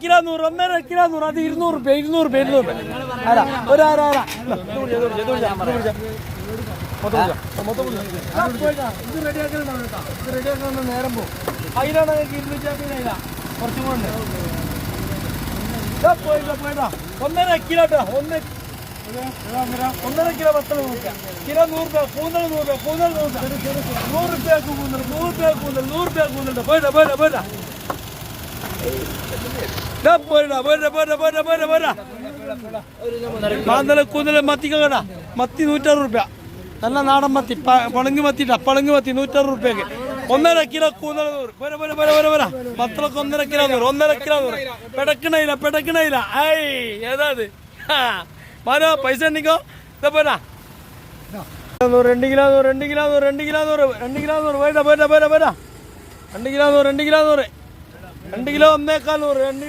kilo 1.5 അത് 200 രൂപ 200 രൂപ ആരാ ഒരാരാ ഇത് റെഡിയാക്കുന്ന നേരം പോകും അതിലാണ് ഇരുന്നില്ല കുറച്ചും കൊണ്ട് പോയിട്ടാ 1.5 കിലോ 1.5 കിലോ 10 രൂപ കിലോ 100 രൂപ കൂന്തൽ 100 രൂപ കൂന്തൽ 100 രൂപയ്ക്ക് കൂന്തൽ 100 രൂപ കൂന്തൽ പോയിട്ടാ പോയിട്ടാ മാന്തല കൂന്തൽ മത്തിക്കടാ മത്തി 160 രൂപ നല്ല നാടൻ മത്തി പളങ്ങി മത്തിട്ടാ പളങ്ങി മത്തി 160 രൂപയ്ക്ക് 1.5 കിലോ കൂന്തൽ 100 മത്തിലൊക്കെ 1.5 കിലോ 1.5 കിലോ പെടക്കണയില്ല ഐ ഏതാ മാനോ പൈസ ഉണ്ടെങ്കോ പോരാ 2 കിലോ 2 കിലോ 2 കിലോ 2 കിലോ പോരാ 2 കിലോ 2 കിലോ 2 കിലോ 1.25 2